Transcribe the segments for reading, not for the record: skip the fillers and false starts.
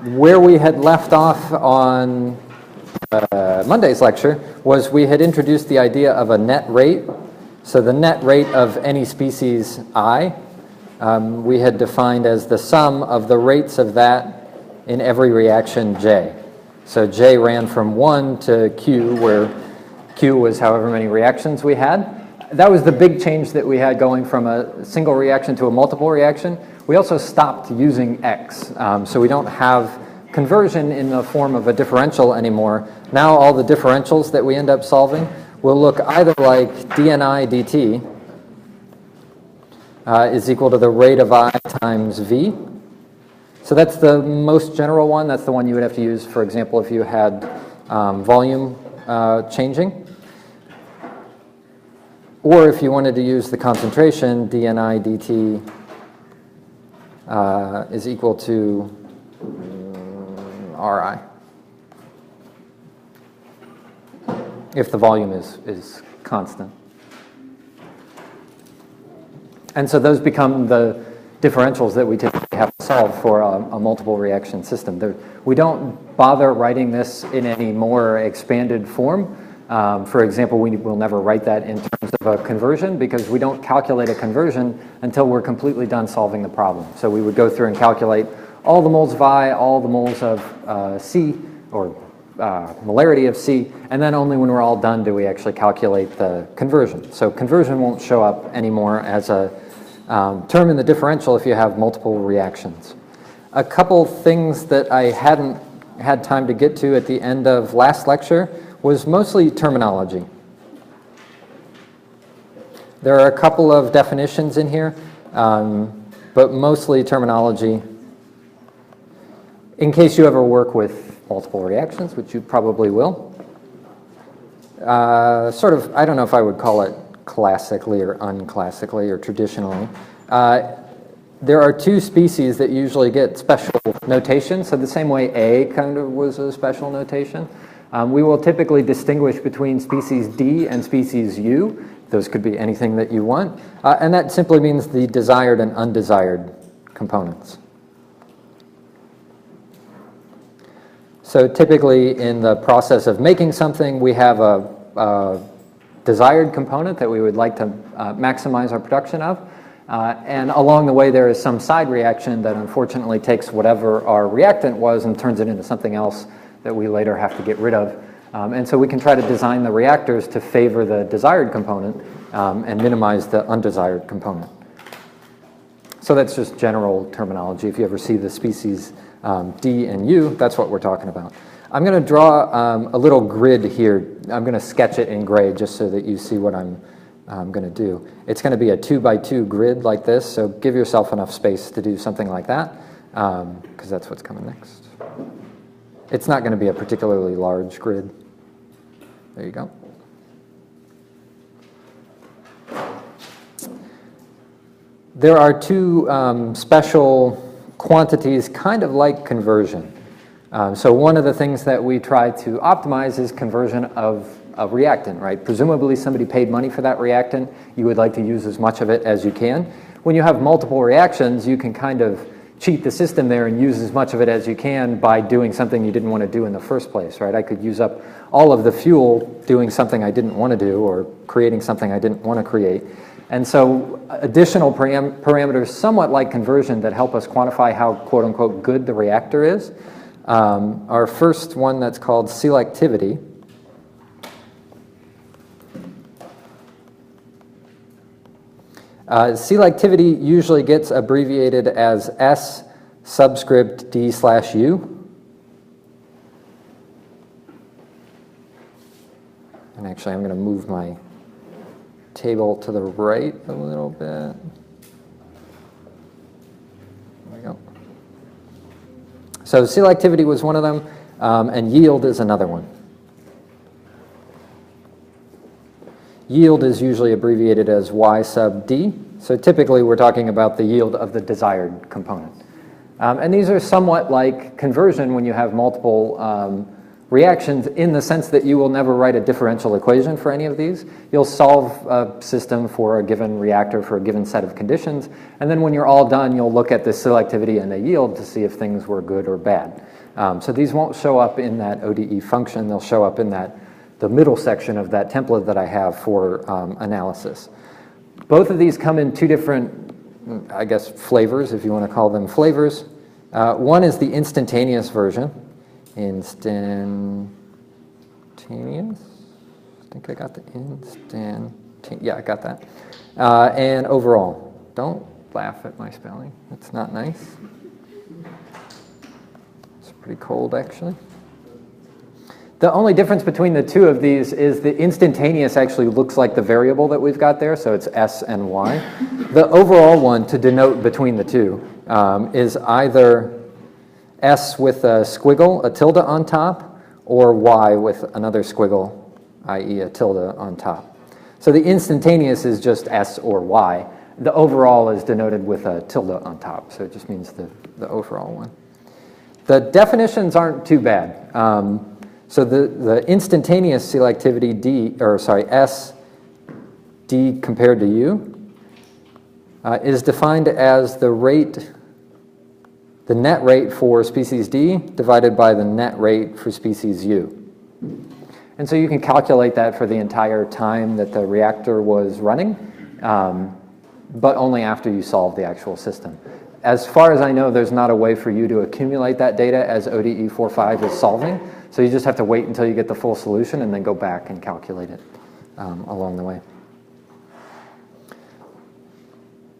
Where we had left off on Monday's lecture was we had introduced the idea of a net rate. So the net rate of any species I, we had defined as the sum of the rates of that in every reaction J. So J ran from 1 to Q, where Q was however many reactions we had. That was the big change that we had going from a single reaction to a multiple reaction. We also stopped using X, so we don't have conversion in the form of a differential anymore. Now all the differentials that we end up solving will look either like dNI dt is equal to the rate of I times V. So that's the most general one. That's the one you would have to use, for example, if you had volume changing. Or if you wanted to use the concentration, dNI dt is equal to Ri, if the volume is constant. And so those become the differentials that we typically have to solve for a multiple reaction system. We don't bother writing this in any more expanded form. For example, we will never write that in terms of a conversion because we don't calculate a conversion until we're completely done solving the problem. So we would go through and calculate all the moles of I, all the moles of C, or molarity of C, and then only when we're all done do we actually calculate the conversion. So conversion won't show up anymore as a term in the differential if you have multiple reactions. A couple things that I hadn't had time to get to at the end of last lecture was mostly terminology. There are a couple of definitions in here, but mostly terminology. In case you ever work with multiple reactions, which you probably will, sort of, I don't know if I would call it classically or unclassically or traditionally. There are two species that usually get special notation. So the same way A kind of was a special notation. We will typically distinguish between species D and species U. Those could be anything that you want. And that simply means the desired and undesired components. So typically in the process of making something, we have a desired component that we would like to maximize our production of. And along the way, there is some side reaction that unfortunately takes whatever our reactant was and turns it into something else that we later have to get rid of. And so we can try to design the reactors to favor the desired component and minimize the undesired component. So that's just general terminology. If you ever see the species D and U, that's what we're talking about. I'm going to draw a little grid here. I'm going to sketch it in gray just so that you see what I'm going to do. It's going to be a 2x2 grid like this, so give yourself enough space to do something like that, because that's what's coming next. It's not going to be a particularly large grid. There you go. There are two special quantities, kind of like conversion. So one of the things that we try to optimize is conversion of a reactant, right? Presumably somebody paid money for that reactant. You would like to use as much of it as you can. When you have multiple reactions, you can kind of cheat the system there and use as much of it as you can by doing something you didn't want to do in the first place, right? I could use up all of the fuel doing something I didn't want to do or creating something I didn't want to create. And so additional parameters, somewhat like conversion, that help us quantify how quote-unquote good the reactor is. Our first one that's called selectivity. Selectivity usually gets abbreviated as S subscript D/U. And actually, I'm going to move my table to the right a little bit. There we go. So selectivity was one of them, and yield is another one. Yield is usually abbreviated as Y sub D. So typically we're talking about the yield of the desired component. And these are somewhat like conversion when you have multiple reactions in the sense that you will never write a differential equation for any of these. You'll solve a system for a given reactor for a given set of conditions, and then when you're all done, you'll look at the selectivity and the yield to see if things were good or bad. So these won't show up in that ODE function. They'll show up in the middle section of that template that I have for analysis. Both of these come in two different, I guess, flavors, if you want to call them flavors. One is the instantaneous version. Instantaneous? I think I got the yeah, I got that. And overall. Don't laugh at my spelling. It's not nice. It's pretty cold, actually. The only difference between the two of these is the instantaneous actually looks like the variable that we've got there, so it's S and Y. The overall one, to denote between the two, is either S with a squiggle, a tilde on top, or Y with another squiggle, i.e. a tilde on top. So the instantaneous is just S or Y. The overall is denoted with a tilde on top, so it just means the overall one. The definitions aren't too bad. So the instantaneous selectivity S D compared to U is defined as the net rate for species D divided by the net rate for species U. And so you can calculate that for the entire time that the reactor was running, but only after you solve the actual system. As far as I know, there's not a way for you to accumulate that data as ODE 45 is solving, so you just have to wait until you get the full solution and then go back and calculate it along the way.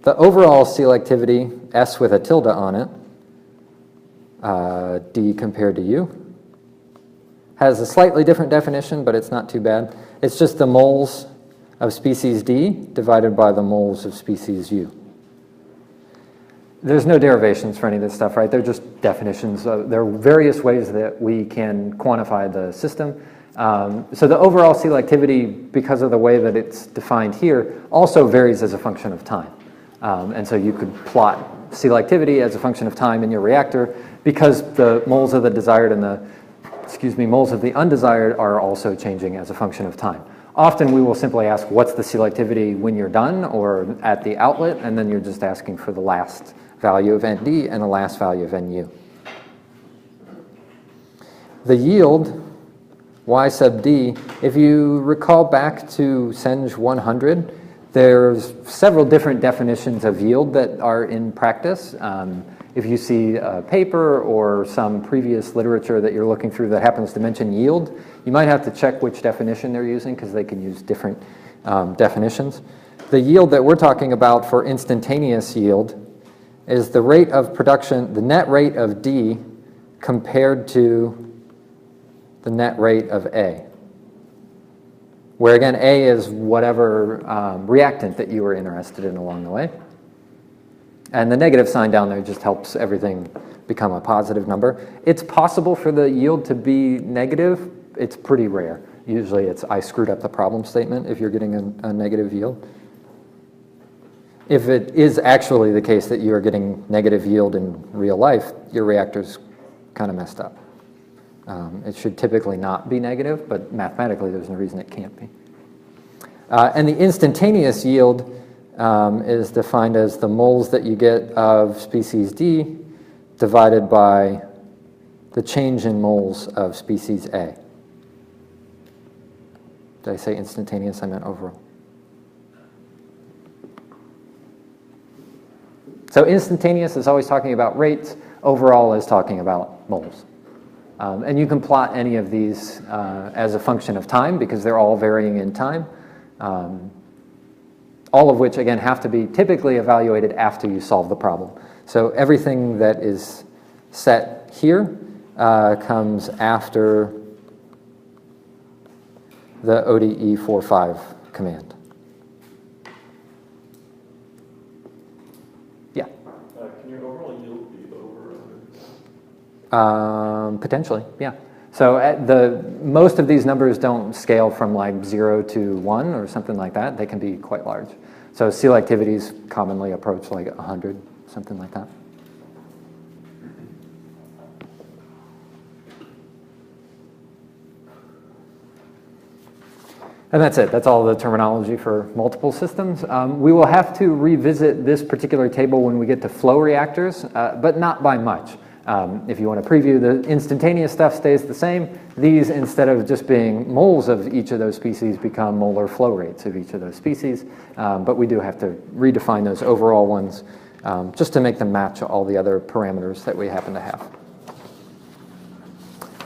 The overall selectivity, S with a tilde on it, D compared to U, has a slightly different definition, but it's not too bad. It's just the moles of species D divided by the moles of species U. There's no derivations for any of this stuff, right? They're just definitions. There are various ways that we can quantify the system. So the overall selectivity, because of the way that it's defined here, also varies as a function of time. And so you could plot selectivity as a function of time in your reactor because the moles of the desired and the moles of the undesired are also changing as a function of time. Often we will simply ask what's the selectivity when you're done or at the outlet, and then you're just asking for the last value of ND and the last value of NU. The yield, Y sub D, if you recall back to CENG 100, there's several different definitions of yield that are in practice. If you see a paper or some previous literature that you're looking through that happens to mention yield, you might have to check which definition they're using because they can use different definitions. The yield that we're talking about for instantaneous yield is the rate of production, the net rate of D compared to the net rate of A, where again A is whatever reactant that you were interested in along the way. And the negative sign down there just helps everything become a positive number. It's possible for the yield to be negative. It's pretty rare. Usually it's I screwed up the problem statement if you're getting a negative yield. If it is actually the case that you are getting negative yield in real life, your reactor's kind of messed up. It should typically not be negative, but mathematically there's no reason it can't be. And the instantaneous yield is defined as the moles that you get of species D divided by the change in moles of species A. Did I say instantaneous? I meant overall. So instantaneous is always talking about rates. Overall is talking about moles. And you can plot any of these as a function of time because they're all varying in time. All of which, again, have to be typically evaluated after you solve the problem. So everything that is set here comes after the ODE 45 command. Yeah? Can your overall yield be over or under? Potentially, yeah. So most of these numbers don't scale from like 0 to 1 or something like that. They can be quite large. So selectivities commonly approach like 100, something like that. And that's it. That's all the terminology for multiple systems. We will have to revisit this particular table when we get to flow reactors, but not by much. If you want to preview, the instantaneous stuff stays the same. These, instead of just being moles of each of those species, become molar flow rates of each of those species. But we do have to redefine those overall ones just to make them match all the other parameters that we happen to have.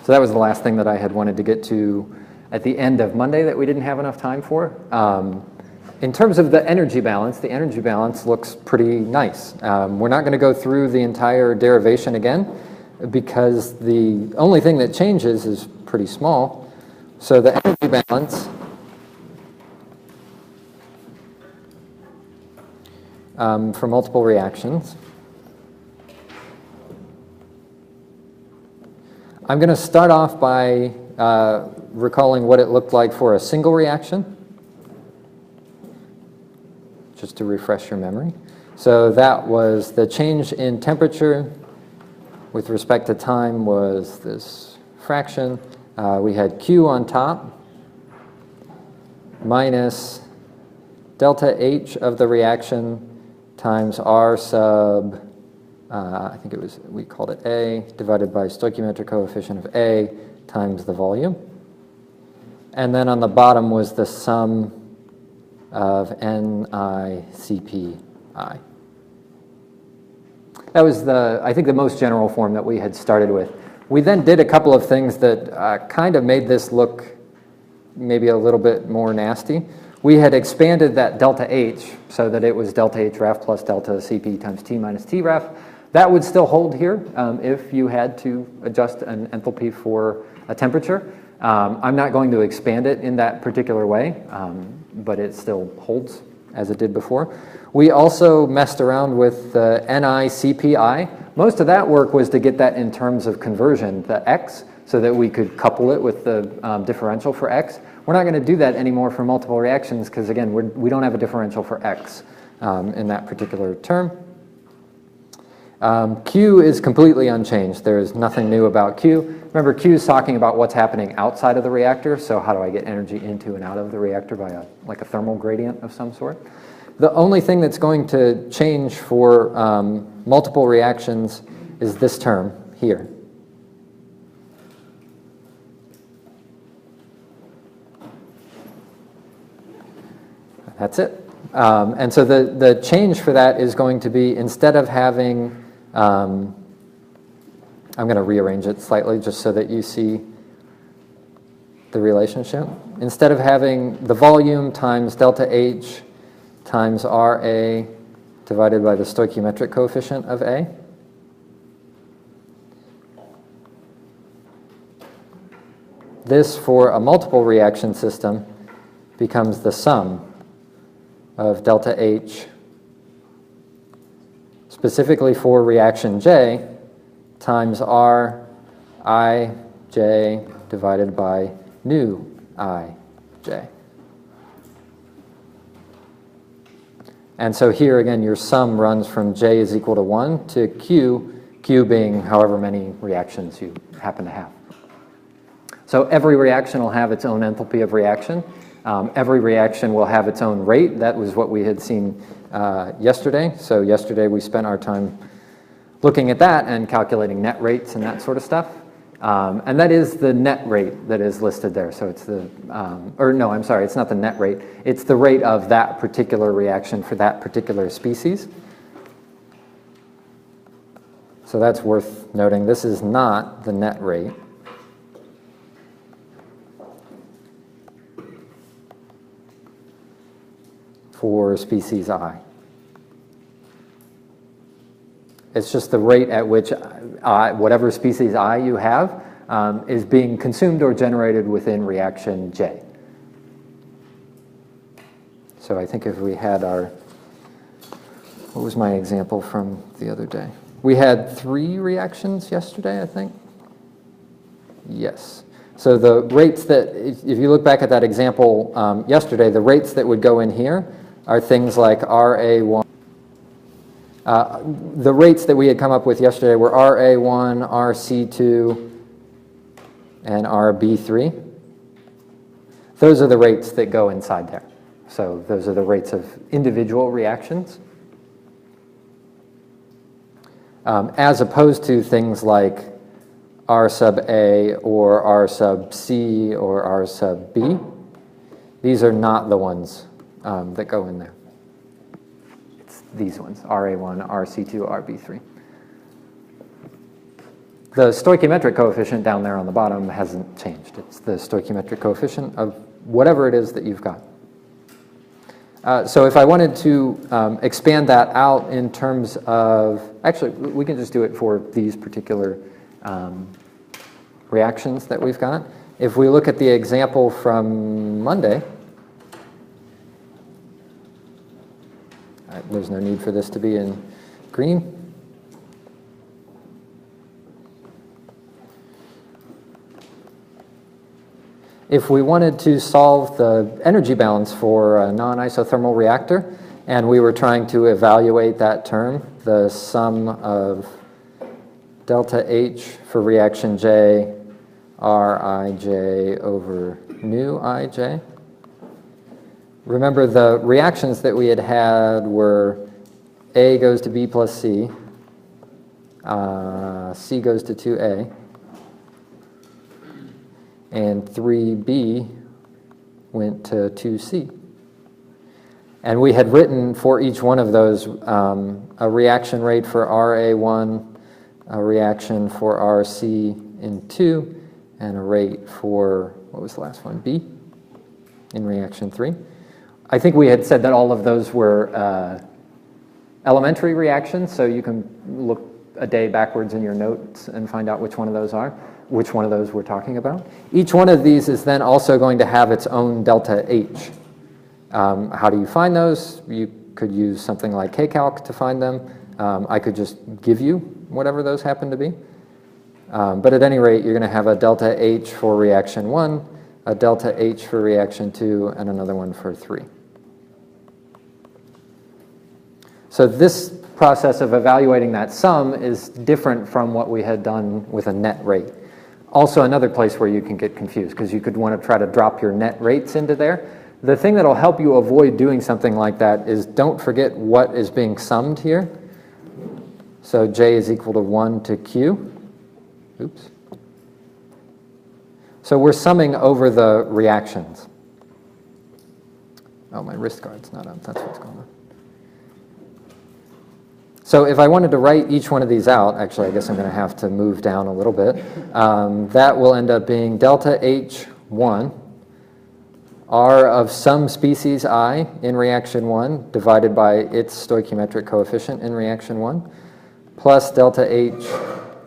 So that was the last thing that I had wanted to get to at the end of Monday that we didn't have enough time for. In terms of the energy balance looks pretty nice. We're not going to go through the entire derivation again because the only thing that changes is pretty small. So the energy balance for multiple reactions. I'm going to start off by recalling what it looked like for a single reaction, just to refresh your memory. So that was the change in temperature with respect to time was this fraction. We had Q on top minus delta H of the reaction times R sub, I think it was, we called it A, divided by stoichiometric coefficient of A times the volume. And then on the bottom was the sum of NiCpi. That was I think the most general form that we had started with. We then did a couple of things that kind of made this look maybe a little bit more nasty. We had expanded that delta H so that it was delta H ref plus delta Cp times T minus T ref. That would still hold here if you had to adjust an enthalpy for a temperature. I'm not going to expand it in that particular way, but it still holds as it did before. We also messed around with the NiCpi. Most of that work was to get that in terms of conversion, the x, so that we could couple it with the differential for x. We're not going to do that anymore for multiple reactions because, again, we don't have a differential for x in that particular term. Q is completely unchanged. There is nothing new about Q. Remember, Q is talking about what's happening outside of the reactor, so how do I get energy into and out of the reactor by like a thermal gradient of some sort. The only thing that's going to change for multiple reactions is this term here. That's it. And so the change for that is going to be, instead of having, I'm going to rearrange it slightly just so that you see the relationship. Instead of having the volume times delta H times Ra divided by the stoichiometric coefficient of A, this for a multiple reaction system becomes the sum of delta H, specifically for reaction J, times R Ij divided by nu Ij. And so here again, your sum runs from J is equal to 1 to Q being however many reactions you happen to have. So every reaction will have its own enthalpy of reaction. Every reaction will have its own rate. That was what we had seen yesterday. So yesterday we spent our time looking at that and calculating net rates and that sort of stuff. And that is the net rate that is listed there. So it's the, or no, I'm sorry, it's not the net rate. It's the rate of that particular reaction for that particular species. So that's worth noting. This is not the net rate. For species I. It's just the rate at which whatever species I you have is being consumed or generated within reaction J. So I think if we had our, what was my example from the other day? We had 3 reactions yesterday, I think. Yes. So the rates that, if you look back at that example yesterday, the rates that would go in here are things like RA1. The rates that we had come up with yesterday were RA1, RC2, and RB3. Those are the rates that go inside there. So those are the rates of individual reactions. As opposed to things like R sub A or R sub C or R sub B. These are not the ones that go in there. It's these ones, RA1, RC2, RB3. The stoichiometric coefficient down there on the bottom hasn't changed. It's the stoichiometric coefficient of whatever it is that you've got. So if I wanted to expand that out in terms of, actually, we can just do it for these particular reactions that we've got. If we look at the example from Monday, there's no need for this to be in green. If we wanted to solve the energy balance for a non-isothermal reactor, and we were trying to evaluate that term, the sum of delta H for reaction J, Rij over nu Ij. Remember, the reactions that we had were A goes to B plus C, C goes to 2A, and 3B went to 2C. And we had written for each one of those a reaction rate for RA1, a reaction for RC in 2, and a rate for, what was the last one, B in reaction 3. I think we had said that all of those were elementary reactions, so you can look a day backwards in your notes and find out which one of those are, which one of those we're talking about. Each one of these is then also going to have its own delta H. How do you find those? You could use something like kcalc to find them. I could just give you whatever those happen to be. But at any rate, you're going to have a delta H for reaction 1, a delta H for reaction 2, and another one for 3. So this process of evaluating that sum is different from what we had done with a net rate. Also another place where you can get confused, because you could want to try to drop your net rates into there. The thing that will help you avoid doing something like that is don't forget what is being summed here. So J is equal to 1 to Q. Oops. So we're summing over the reactions. Oh, my wrist guard's not up. That's what's going on. So if I wanted to write each one of these out, actually I guess I'm going to have to move down a little bit. That will end up being delta H1, R of some species I in reaction 1 divided by its stoichiometric coefficient in reaction 1, plus delta H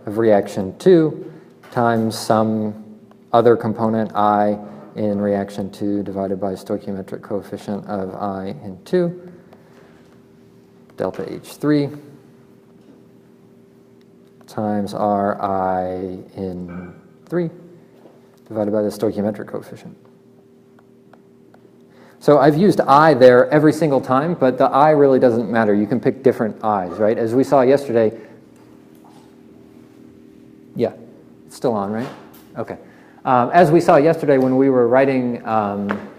of reaction 2 times some other component I in reaction 2 divided by stoichiometric coefficient of I in 2, delta H3 times Ri in 3 divided by the stoichiometric coefficient. So I've used I there every single time, but the I really doesn't matter. You can pick different I's, right? As we saw yesterday, yeah, it's still on, right? Okay. As we saw yesterday when we were writing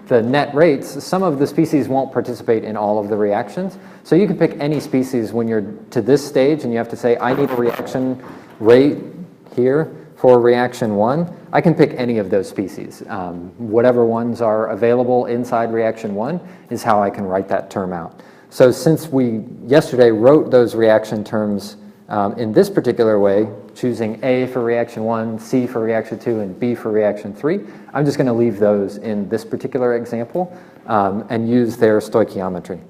the net rates, some of the species won't participate in all of the reactions. So you can pick any species when you're to this stage and you have to say, I need a reaction rate here for reaction 1. I can pick any of those species. Whatever ones are available inside reaction 1 is how I can write that term out. So since we yesterday wrote those reaction terms in this particular way, choosing A for reaction 1, C for reaction 2, and B for reaction 3, I'm just going to leave those in this particular example and use their stoichiometry.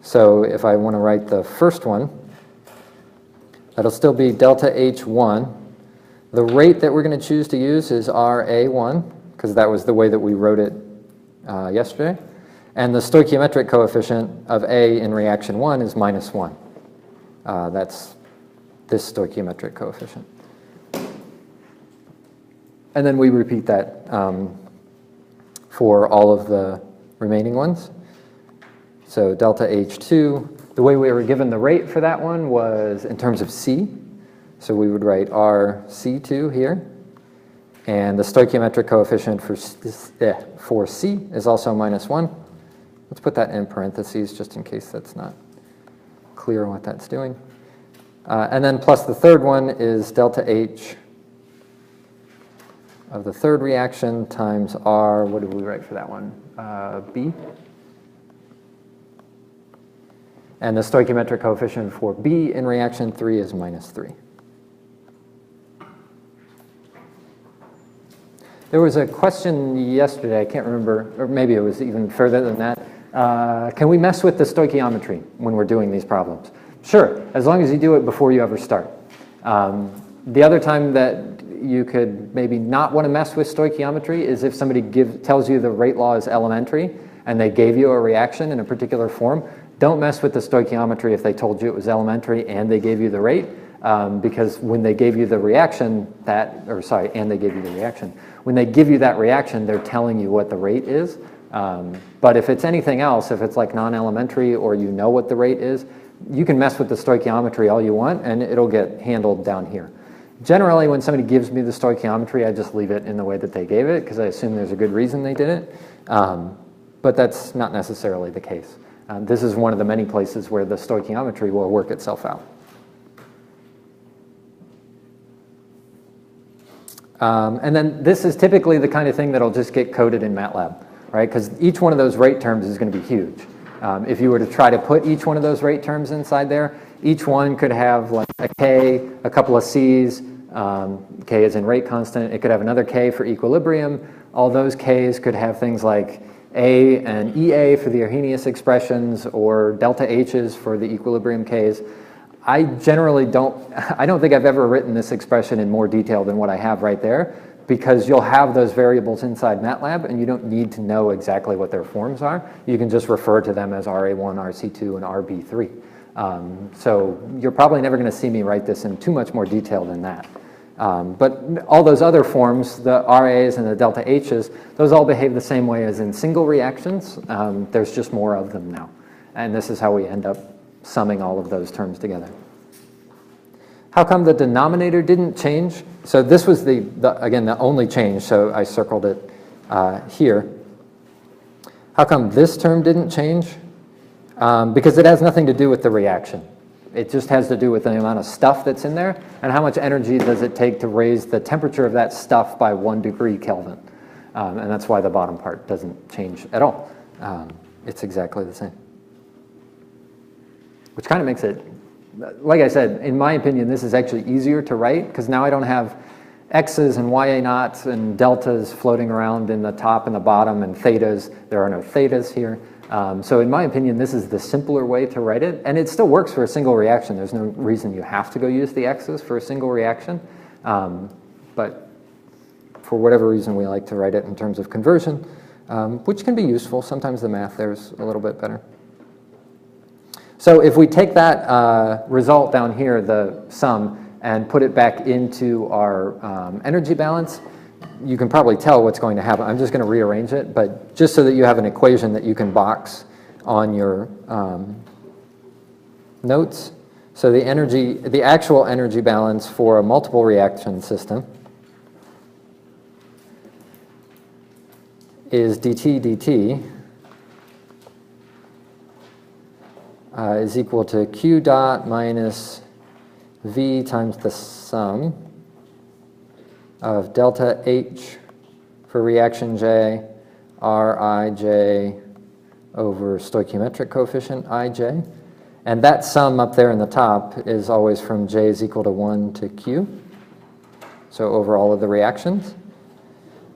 So if I want to write the first one, that'll still be delta H1. The rate that we're going to choose to use is RA1, because that was the way that we wrote it yesterday. And the stoichiometric coefficient of A in reaction 1 is -1. That's this stoichiometric coefficient. And then we repeat that for all of the remaining ones. So delta H2, the way we were given the rate for that one was in terms of C. So we would write RC2 here. And the stoichiometric coefficient for C is also -1. Let's put that in parentheses just in case that's not clear what that's doing. And then plus the third one is delta H of the third reaction times R, what did we write for that one? B. And the stoichiometric coefficient for B in reaction 3 is -3. There was a question yesterday, I can't remember, or maybe it was even further than that. Can we mess with the stoichiometry when we're doing these problems? Sure, as long as you do it before you ever start. The other time that you could maybe not want to mess with stoichiometry is if somebody tells you the rate law is elementary and they gave you a reaction in a particular form. Don't mess with the stoichiometry if they told you it was elementary and they gave you the rate, because when they gave you the reaction, when they give you that reaction, they're telling you what the rate is. But if it's anything else, if it's like non-elementary or you know what the rate is, you can mess with the stoichiometry all you want and it'll get handled down here. Generally, when somebody gives me the stoichiometry, I just leave it in the way that they gave it because I assume there's a good reason they did it. But that's not necessarily the case. This is one of the many places where the stoichiometry will work itself out. And then this is typically the kind of thing that'll just get coded in MATLAB, right? Because each one of those rate terms is going to be huge. If you were to try to put each one of those rate terms inside there, each one could have like a K, a couple of C's, K is in rate constant. It could have another K for equilibrium. All those Ks could have things like A and EA for the Arrhenius expressions or delta H's for the equilibrium Ks. I generally I don't think I've ever written this expression in more detail than what I have right there, because you'll have those variables inside MATLAB and you don't need to know exactly what their forms are. You can just refer to them as RA1, RC2, and RB3. So you're probably never going to see me write this in too much more detail than that. But all those other forms, the RAs and the delta H's, those all behave the same way as in single reactions. There's just more of them now. And this is how we end up summing all of those terms together. How come the denominator didn't change? So this was again, the only change, so I circled it here. How come this term didn't change? Because it has nothing to do with the reaction. It just has to do with the amount of stuff that's in there and how much energy does it take to raise the temperature of that stuff by 1 degree Kelvin. And that's why the bottom part doesn't change at all. It's exactly the same. Which kind of makes it, like I said, in my opinion, this is actually easier to write because now I don't have X's and YA naughts and deltas floating around in the top and the bottom and thetas. There are no thetas here. So in my opinion, this is the simpler way to write it. And it still works for a single reaction. There's no reason you have to go use the X's for a single reaction. But for whatever reason, we like to write it in terms of conversion, which can be useful. Sometimes the math there is a little bit better. So if we take that result down here, the sum, and put it back into our energy balance, you can probably tell what's going to happen. I'm just going to rearrange it, but just so that you have an equation that you can box on your notes. So the actual energy balance for a multiple reaction system is dt is equal to Q dot minus V times the sum of delta H for reaction J, Rij over stoichiometric coefficient Ij. And that sum up there in the top is always from J is equal to 1 to Q, so over all of the reactions.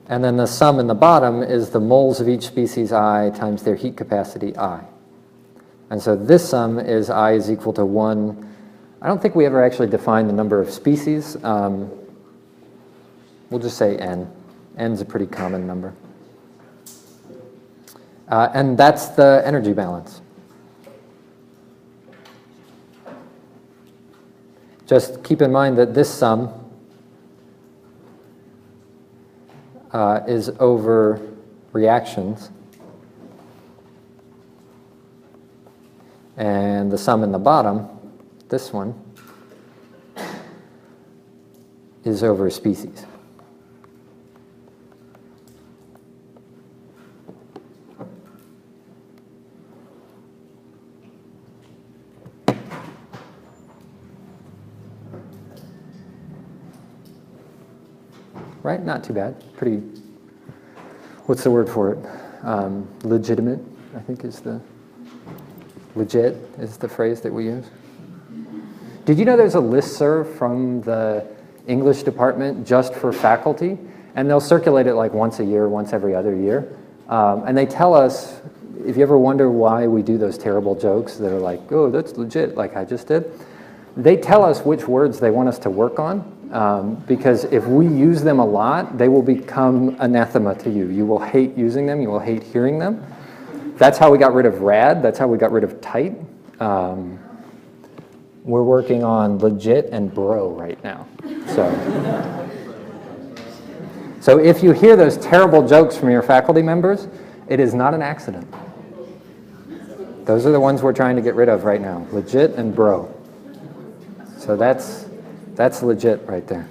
And then the sum in the bottom is the moles of each species I times their heat capacity I. And so this sum is I is equal to 1. I don't think we ever actually defined the number of species. We'll just say N. N's a pretty common number. And that's the energy balance. Just keep in mind that this sum is over reactions. And the sum in the bottom, this one, is over species. right? Not too bad. Pretty, what's the word for it? Legitimate, I think is the, legit is the phrase that we use. Did you know there's a listserv from the English department just for faculty? And they'll circulate it like once a year, once every other year. And they tell us, if you ever wonder why we do those terrible jokes that are like, oh, that's legit, like I just did, they tell us which words they want us to work on, because if we use them a lot, they will become anathema to you. You will hate using them, you will hate hearing them. That's how we got rid of rad, that's how we got rid of tight. We're working on legit and bro right now. So if you hear those terrible jokes from your faculty members, it is not an accident. Those are the ones we're trying to get rid of right now, legit and bro. So that's legit right there.